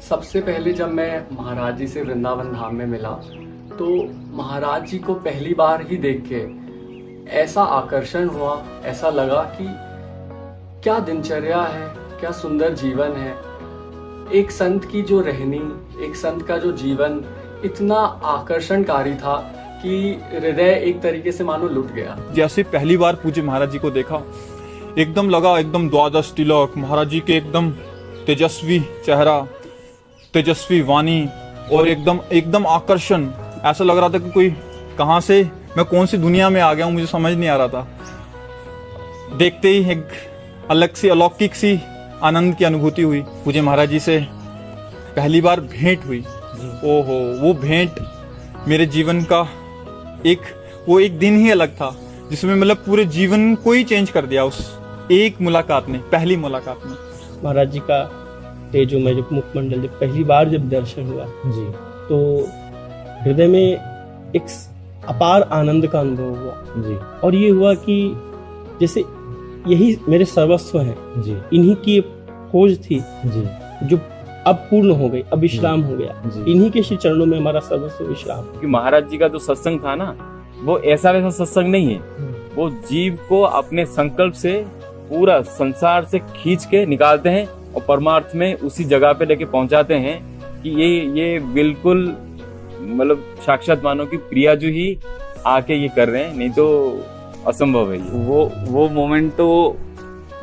सबसे पहले जब मैं महाराज जी से वृंदावन धाम में मिला तो महाराज जी को पहली बार ही देख के ऐसा आकर्षण हुआ, ऐसा लगा कि क्या दिनचर्या है, क्या सुंदर जीवन है। एक संत की जो रहनी, एक संत का जो जीवन इतना आकर्षणकारी था कि हृदय एक तरीके से मानो लुट गया। जैसे पहली बार पूज्य महाराज जी को देखा, एकदम लगा एकदम द्वादश तिलक, महाराज जी के एकदम तेजस्वी चेहरा, तेजस्वी वाणी और एकदम आकर्षण। ऐसा लग रहा था कि कोई कहाँ से, मैं कौन सी दुनिया में आ गया हूँ, मुझे समझ नहीं आ रहा था। देखते ही एक अलग सी अलौकिक सी आनंद की अनुभूति हुई। पूज्य महाराज जी से पहली बार भेंट हुई। ओहो, वो भेंट मेरे जीवन का एक दिन ही अलग था, जिसमें मतलब पूरे जीवन को ही चेंज कर दिया उस एक मुलाकात ने, पहली मुलाकात में। महाराज जी का तेजो में जब मुखमंडल जब पहली बार जब दर्शन हुआ जी, तो हृदय में एक अपार आनंद का अनुभव हुआ जी। और ये हुआ कि जैसे यही मेरे सर्वस्व हैं जी, इन्हीं की खोज थी जी, जो अब पूर्ण हो गई, अब विश्राम हो गया। इन्हीं के श्री चरणों में हमारा सर्वस्व विश्राम। कि महाराज जी का जो सत्संग था ना, वो ऐसा वैसा सत्संग नहीं है। वो जीव को अपने संकल्प से पूरा संसार से खींच के निकालते हैं और परमार्थ में उसी जगह पे लेके पहुंचाते हैं कि ये बिल्कुल मतलब साक्षात मानो कि प्रिया जी ही आके ये कर रहे हैं, नहीं तो असंभव है ये। वो मोमेंट तो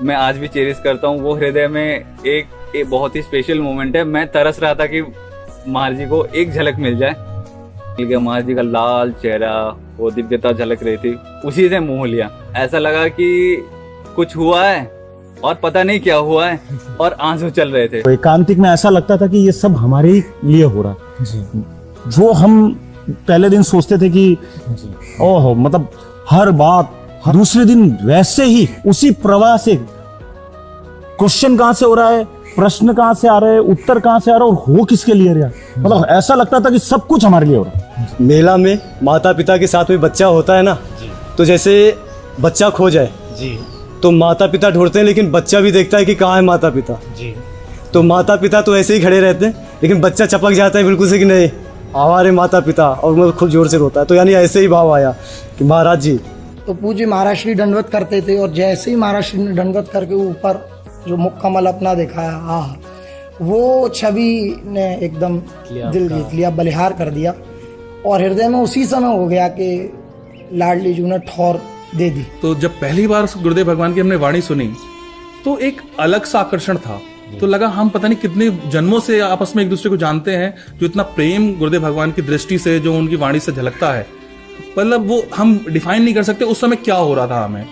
मैं आज भी चेरिश करता हूँ। वो हृदय में एक बहुत ही स्पेशल मोमेंट है। मैं तरस रहा था कि महाराज जी को एक झलक मिल जाए। महाराज जी का लाल चेहरा, वो दिव्यता झलक रही थी, उसी से मोह लिया। ऐसा लगा कि कुछ हुआ है और पता नहीं क्या हुआ है, और आंसू चल रहे थे। एकांतिक में ऐसा लगता था कि ये सब हमारे ही लिए हो रहा है। जो हम पहले दिन सोचते थे कि ओहो, मतलब हर बात दूसरे दिन वैसे ही उसी प्रवाह से, क्वेश्चन कहां से हो रहा है, प्रश्न कहां से आ रहे हैं, उत्तर कहां से आ रहा है, और हो किसके लिए रहा। मतलब ऐसा लगता था कि सब कुछ हमारे लिए हो रहा है। मेला में माता पिता के साथ में बच्चा होता है ना, तो जैसे बच्चा खो जाए जी, तो माता पिता ढूंढते हैं, लेकिन बच्चा भी देखता है कि कहाँ है माता पिता जी। तो माता पिता तो ऐसे ही खड़े रहते हैं, लेकिन बच्चा चपक जाता है बिल्कुल से कि नहीं हमारे माता पिता, और वो खूब जोर से रोता है। तो यानी ऐसे ही भाव आया कि महाराज जी तो पूज्य महाराज श्री दंडवत करते थे, और जैसे ही महाराज श्री ने दंडवत करके ऊपर जो मुख कमल अपना दिखाया, वो छवि ने एकदम दिल जीत लिया, बलिहार कर दिया। और हृदय में उसी समय हो गया कि लाडली जी ने ठौर दे दी। तो जब पहली बार गुरुदेव भगवान की हमने वाणी सुनी तो एक अलग सा आकर्षण था। तो लगा हम पता नहीं कितने जन्मों से आपस में एक दूसरे को जानते हैं, जो इतना प्रेम गुरुदेव भगवान की दृष्टि से, जो उनकी वाणी से झलकता है, मतलब वो हम डिफाइन नहीं कर सकते उस समय क्या हो रहा था हमें।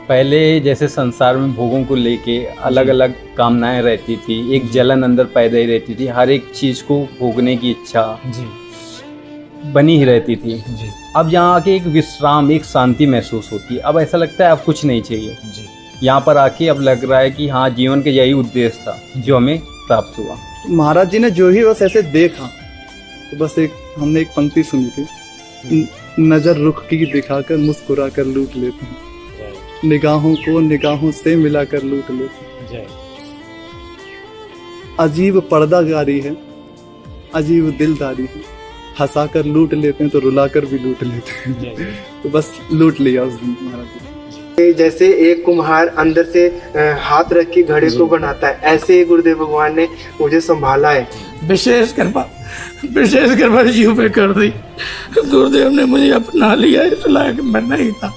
पहले जैसे संसार में भोगों को लेके अलग अलग कामनाएं रहती थी, एक जलन अंदर पैदा ही रहती थी, हर एक चीज को भोगने की इच्छा जी बनी ही रहती थी जी। अब यहाँ आके एक विश्राम, एक शांति महसूस होती है। अब ऐसा लगता है अब कुछ नहीं चाहिए जी। यहाँ पर आके अब लग रहा है कि हाँ, जीवन का यही उद्देश्य था जो हमें प्राप्त हुआ। महाराज जी ने जो ही बस ऐसे देखा, तो बस हमने एक पंक्ति सुनी थी, नजर रुख की दिखाकर मुस्कुरा कर लूट लेते हैं, निगाहों को निगाहों से मिलाकर लूट लेते हैं। अजीब पर्दागारी है, अजीब दिलदारी है, हंसाकर लूट लेते हैं तो रुलाकर भी लूट लेते हैं। तो बस लूट लिया उस दिन महाराज जी। जैसे एक कुम्हार अंदर से हाथ रख के घड़े को बनाता है, ऐसे ही गुरुदेव भगवान ने मुझे संभाला है। विशेष कृपा जीव पे कर दी। गुरुदेव ने मुझे अपना लिया, इस लायक मैं नहीं था,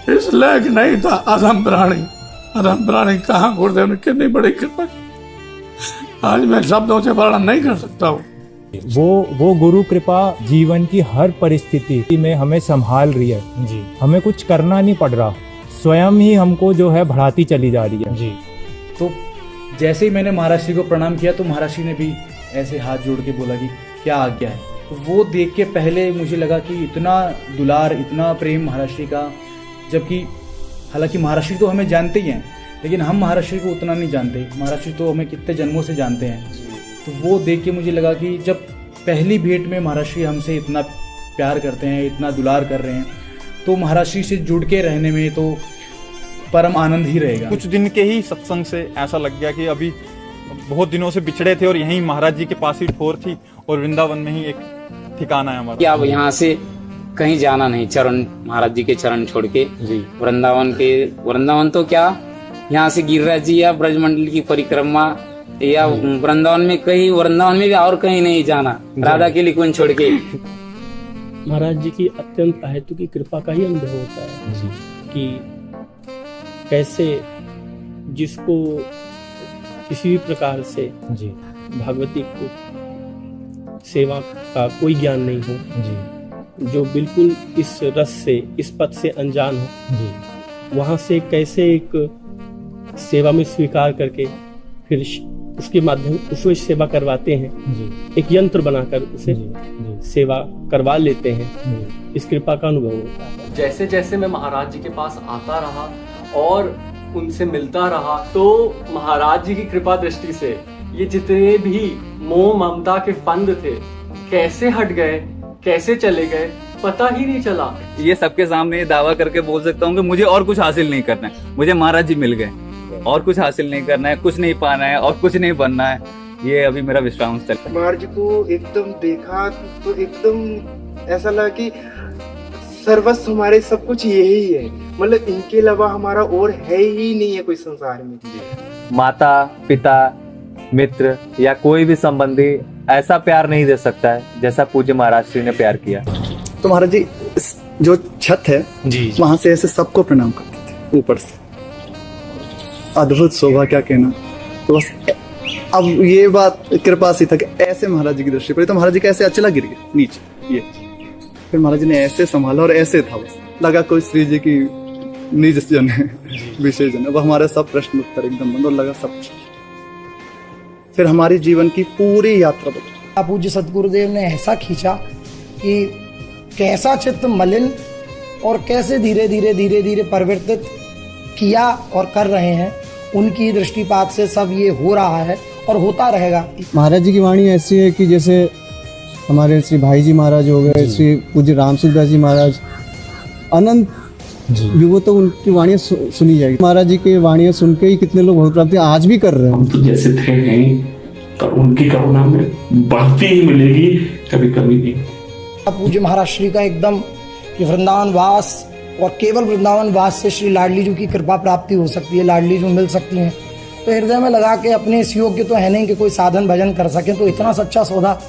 इस लायक नहीं था। अधम प्राणी कहाँ, गुरुदेव ने कितनी बड़ी कृपा, आज मैं शब्दों से वर्णन नहीं कर सकता हूँ। वो गुरु कृपा जीवन की हर परिस्थिति में हमें संभाल रही है जी। हमें कुछ करना नहीं पड़ रहा, स्वयं ही हमको जो है बढ़ाती चली जा रही है जी। तो जैसे ही मैंने महाराज जी को प्रणाम किया, तो महाराज जी ने भी ऐसे हाथ जोड़ के बोला कि क्या आज्ञा है। तो वो देख के पहले मुझे लगा कि इतना दुलार, इतना प्रेम महाराज जी का, जबकि हालांकि महाराज जी तो हमें जानते ही हैं, लेकिन हम महाराज जी को उतना नहीं जानते। महाराज जी तो हमें कितने जन्मों से जानते हैं। तो वो देख के मुझे लगा कि जब पहली भेंट में महाराज जी हमसे इतना प्यार करते हैं, इतना दुलार कर रहे हैं, तो महाराज जी से जुड़ के रहने में तो परम आनंद ही रहेगा। कुछ दिन के ही सत्संग से ऐसा लग गया कि अभी बहुत दिनों से बिछड़े थे और यहीं महाराज जी के पास ही ठोर थी और वृंदावन में ही एक ठिकाना है हमारा। कि अब यहाँ से कहीं जाना नहीं, चरण महाराज जी के चरण छोड़ के जी वृंदावन तो क्या, यहाँ से गिरिराज जी या ब्रजमंडल की परिक्रमा या वृंदावन में भी और कहीं नहीं जाना, राधा के लिए छोड़ के। महाराज जी की अत्यंत अहेतु की कृपा का ही अनुभव होता है कि कैसे जिसको किसी भी प्रकार से भगवती को सेवा का कोई ज्ञान नहीं हो, जो बिल्कुल इस रस से, इस पद से अनजान हो, वहां से कैसे एक सेवा में स्वीकार करके फिर उसके माध्यम उसमें सेवा करवाते हैं, एक यंत्र बनाकर उसे सेवा करवा लेते हैं। इस कृपा का अनुभव होता है। जैसे जैसे मैं महाराज जी के पास आता रहा और उनसे मिलता रहा, तो महाराज जी की कृपा दृष्टि से ये जितने भी मोह ममता के फंद थे कैसे हट गए, कैसे चले गए, पता ही नहीं चला। ये सबके सामने दावा करके बोल सकता हूँ कि मुझे और कुछ हासिल नहीं करना है, मुझे महाराज जी मिल गए, और कुछ हासिल नहीं करना है, कुछ नहीं पाना है और कुछ नहीं बनना है। ये अभी मेरा विश्राम स्थल है। महाराज जी को एकदम देखा तो एकदम ऐसा लगा कि सर्वस्व हमारे सब कुछ यही है, मतलब इनके अलावा हमारा और है ही नहीं है कोई संसार में। माता पिता मित्र या कोई भी संबंधी ऐसा प्यार नहीं दे सकता है जैसा पूज्य महाराज श्री ने प्यार किया। तो महाराज जी जो छत है वहां से ऐसे सबको प्रणाम करते थे ऊपर से, अद्भुत शोभा, क्या कहना। तो बस अब ये बात कृपा सी था कि ऐसे महाराज जी की दृष्टि पड़ी तो महाराज जी का ऐसे अचला गिर गया नीचे, ये फिर महाराज जी ने ऐसे संभाला और ऐसे था, बस लगा कोई श्री जी की निज जन है, विशेष जन है। वो हमारे सब प्रश्न उत्तर एकदम बंद और लगा सब कुछ। फिर हमारी जीवन की पूरी यात्रा बदली। पूज्य सदगुरुदेव ने ऐसा खींचा कि कैसा चित्त मलिन और कैसे धीरे धीरे परिवर्तित किया और कर रहे हैं, उनकी दृष्टिपात से सब ये हो रहा है और होता रहेगा। महाराज जी की वाणी ऐसी है कि जैसे हमारे श्री भाई जी महाराज हो गए, श्री पूज्य राम सुखदास जी महाराज, अनंत युगों तो उनकी वाणियाँ सुनी जाएगी। महाराज जी की वाणियाँ सुन के ही कितने लोग भगवत प्राप्ति आज भी कर रहे हैं। तो जैसे थे नहीं तो उनकी करुणा में बढ़ती ही मिलेगी, कभी कभी नहीं। पूज्य महाराज श्री का एकदम कि वृंदावन वास और केवल वृंदावन वास से श्री लाडली जी की कृपा प्राप्ति हो सकती है, लाडली जी मिल सकती हैं। तो हृदय में लगा के अपने इस योग्य तो है नहीं कि कोई साधन भजन कर सके, तो इतना सच्चा सौदा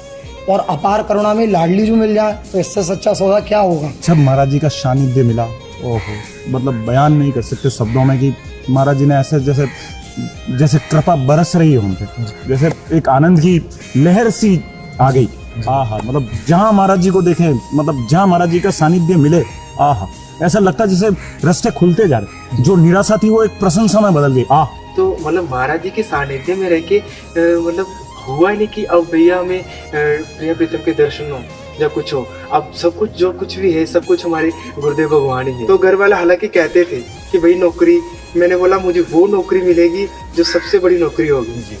और अपार करुणा में लाडली जी मिल जाए तो इससे सच्चा सौदा क्या होगा। जब महाराज जी का सानिध्य मिला, ओहो, मतलब बयान नहीं कर सकते शब्दों में कि महाराज जी ने ऐसे जैसे कृपा बरस रही है उन पे, जैसे एक आनंद की लहर सी आ गई। आहा, मतलब जहाँ महाराज जी को देखें, मतलब जहाँ महाराज जी का सानिध्य मिले, आहा, ऐसा लगता जैसे रास्ते खुलते जा रहे, जो निराशा थी वो एक प्रशंसा में बदल गई। तो मतलब महाराज जी के सानिध्य में रह के मतलब हुआ नहीं कि अब भैया हमें प्रिय प्रीतम के दर्शन हो या कुछ हो, अब सब कुछ जो कुछ भी है सब कुछ हमारे गुरुदेव भगवान ही है। तो घर वाले हालांकि कहते थे कि भाई नौकरी, मैंने बोला मुझे वो नौकरी मिलेगी जो सबसे बड़ी नौकरी होगी,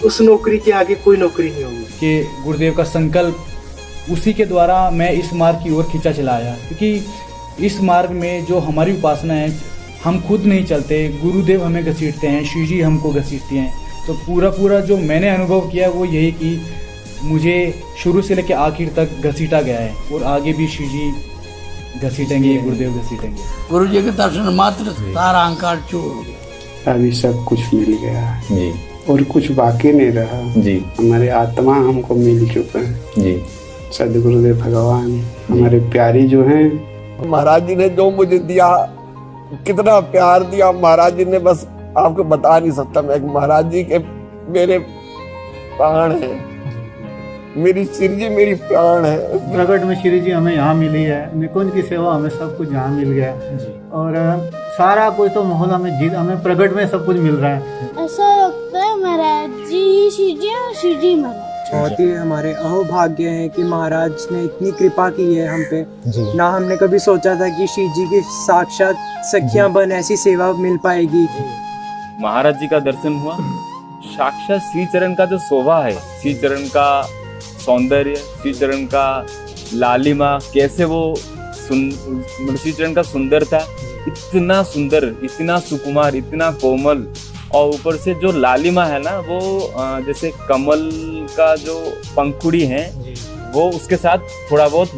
उस नौकरी के आगे कोई नौकरी नहीं होगी। कि गुरुदेव का संकल्प उसी के द्वारा मैं इस मार्ग की ओर खींचा चला आया, क्योंकि इस मार्ग में जो हमारी उपासना है हम खुद नहीं चलते, गुरुदेव हमें घसीटते हैं, श्री जी हमको घसीटती हैं। तो पूरा जो मैंने अनुभव किया वो यही कि मुझे शुरू से लेकर आखिर तक घसीटा गया है और आगे भी श्री जी घसीटेंगे, गुरुदेव घसीटेंगे। गुरु जी के दर्शन मात्र सारा अहंकार चूर हो गया। अभी सब कुछ मिल गया जी, और कुछ बाकी नहीं रहा जी। हमारे आत्मा हमको मिल चुका है जी। सदगुरुदेव भगवान हमारे प्यारी जो हैं। महाराज जी ने जो मुझे दिया, कितना प्यार दिया महाराज जी ने, बस आपको बता नहीं सकता मैं। महाराज जी के मेरे प्राण है, मेरी श्री जी मेरी प्राण है। प्रकट में श्री जी हमें यहाँ मिली है, निकुंज की सेवा हमें सब कुछ यहाँ मिल गया और सारा कुछ तो माहौल हमें प्रकट में सब कुछ मिल रहा है। ऐसा लगता है महाराज जी श्री जी और श्री जी महाराज। बहुत ही हमारे अहोभाग्य है कि महाराज ने इतनी कृपा की है हम पे। ना हमने कभी सोचा था कि श्री जी की साक्षात सखियां बन ऐसी सेवा मिल पाएगी। महाराज जी का दर्शन हुआ, साक्षात श्री चरण का जो शोभा है, श्री चरण का सौंदर्य, श्री चरण का लालिमा, कैसे वो श्री चरण का सुंदरता, इतना सुंदर, इतना सुकुमार, इतना कोमल और ऊपर से जो लालिमा है ना वो जैसे कमल का जो पंखुड़ी है वो उसके साथ थोड़ा बहुत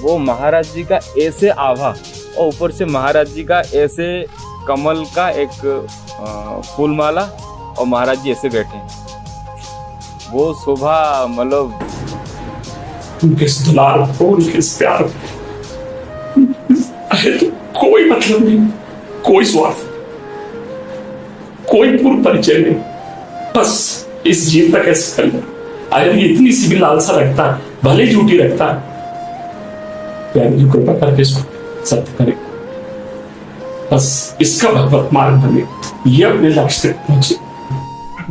वो महाराज जी का ऐसे आभा और ऊपर से महाराज जी का ऐसे कमल का एक फूल माला और महाराज जी ऐसे बैठे हैं। वो शोभा मतलब किस दुलार को किस प्यार कोई मतलब नहीं, कोई स्वार्थ, कोई पूर्व परिचय नहीं, बस इस जीव तक कैसे करना। अगर ये इतनी सी भी लालसा रखता है, भले झूठी रखता है, प्यारी जी कृपा करके इसको सत्य करे, बस इसका भगवत मार्ग बने, ये अपने लक्ष्य तक पहुंचे।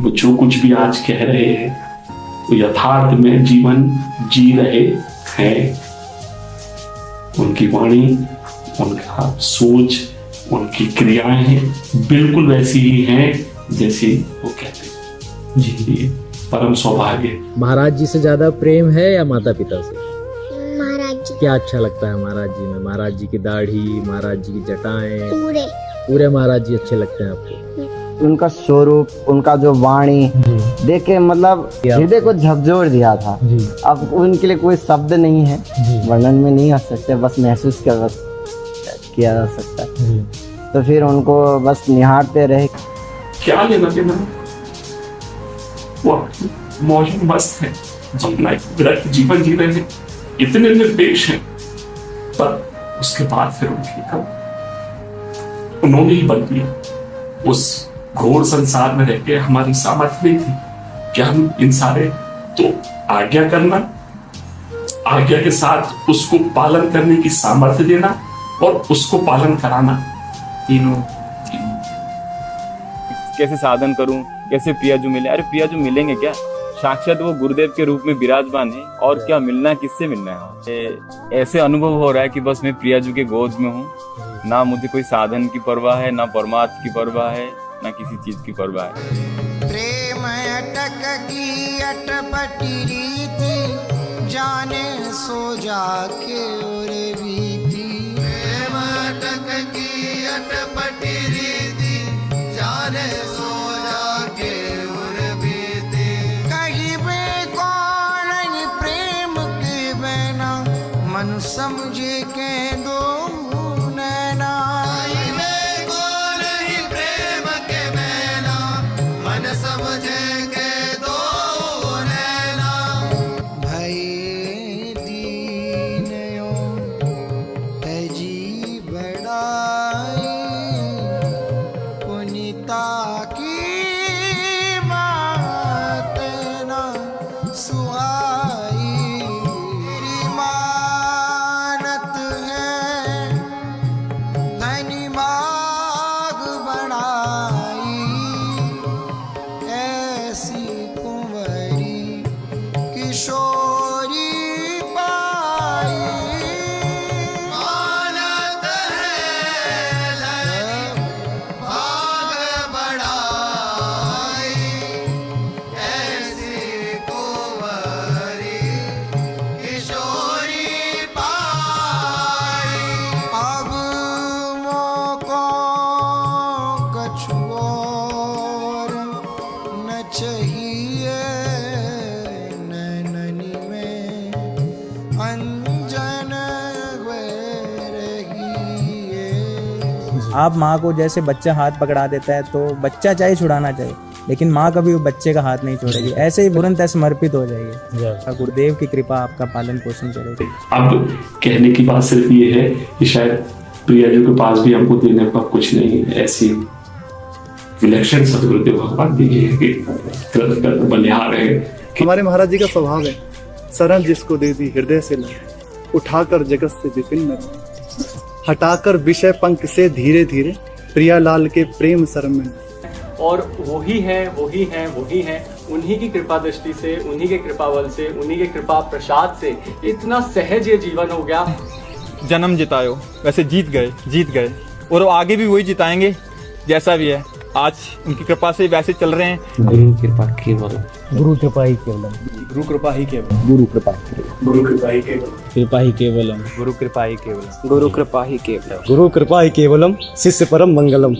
वो जो कुछ भी आज कह रहे हैं वो यथार्थ में जीवन जी रहे हैं। उनकी वाणी, उनका सोच, उनकी क्रियाएं बिल्कुल वैसी ही हैं जैसी वो कहते हैं। जी ये परम सौभाग्य। महाराज जी से ज्यादा प्रेम है या माता पिता से? महाराज जी। क्या अच्छा लगता है महाराज जी में? महाराज जी की दाढ़ी, महाराज जी की जटाएं, पूरे महाराज जी अच्छे लगते हैं आपको? उनका स्वरूप, उनका जो वाणी देख के मतलब हृदय को झकझोर दिया था। अब उनके लिए कोई शब्द नहीं है, वर्णन में नहीं आ सकते, बस महसूस किया जा सकता है। तो फिर उनको बस निहारते रहे। क्या लेना देना, वो मौज मस्त है, अपना एक विरक्त जीवन जी रहे हैं, इतने निरपेक्ष हैं, पर उसके बाद फिर उन्होंने ही बल दिया। उस घोर संसार में रहकर हमारी सामर्थ्य नहीं थी कि हम इन सारे तो आज्ञा करना, आज्ञा के साथ उसको पालन करने की सामर्थ्य देना और उसको पालन कराना, तीनों। कैसे साधन करूं, कैसे प्रियाजू मिले? अरे प्रियाजू मिलेंगे क्या? साक्षात वो गुरुदेव के रूप में विराजमान है, और क्या मिलना, किससे मिलना है? ऐसे अनुभव हो रहा है कि बस मैं प्रियाजू के गोद में हूँ। ना मुझे कोई साधन की परवाह है, ना परमार्थ की परवाह है, ना किसी चीज की परवाह है। प्रेम अटक की अटपटी रीति, जाने सो जाके और बीती। प्रेम अटक की अटपटी रीति, जाने सो जाके और बीती। कहीं बे कौन प्रेम के बहना, मन समझे के दो नैना। समझे के दो नैना, भई दीनयो तजी बड़ाई, पुनीता की बात न सुहाई। तेरी मानत है धनी माग बढ़ाई, ऐसी कुंवरी किशोरी पाई। मानत है भाग बढ़ाई, ऐसी कुंवरी किशोरी पाई। अब मोको कछुओर न चाहिए, नैननी में अंजन रही है। आप माँ को जैसे बच्चा हाथ पकड़ा देता है तो बच्चा चाहे छुड़ाना चाहिए, लेकिन माँ कभी वो बच्चे का हाथ नहीं छोड़ेगी, ऐसे ही तुरंत समर्पित हो जाएगी। गुरुदेव की कृपा आपका पालन पोषण करेगी। अब कहने की बात सिर्फ ये है कि शायद प्रियाजू के पास भी हमको देने का कुछ नहीं है, ऐसी विलक्षण सदगुरुदेव भगवान दीजिए, बलिहार है। हमारे महाराज जी का स्वभाव है, शरण जिसको दे दी हृदय से लगे, उठाकर जगत से विपिन, हटाकर विषय पंख से धीरे धीरे, प्रियालाल के प्रेम शरण में। और वही है, वही है, वही है, उन्हीं की कृपा दृष्टि से, उन्हीं के कृपा बल से, उन्हीं के कृपा प्रसाद से इतना सहज ये जीवन हो गया। जन्म जितायो, वैसे जीत गए, और वो आगे भी वही जिताएंगे जैसा भी है। आज उनकी कृपा से वैसे चल रहे हैं। गुरु कृपा केवल, गुरु कृपा ही केवलम, गुरु कृपा ही केवल, गुरु कृपा, गुरु कृपा ही केवल, कृपा ही केवलम, गुरु कृपा ही केवलम, गुरु कृपा ही केवलम, गुरु कृपा ही केवलम, शिष्य परम मंगलम।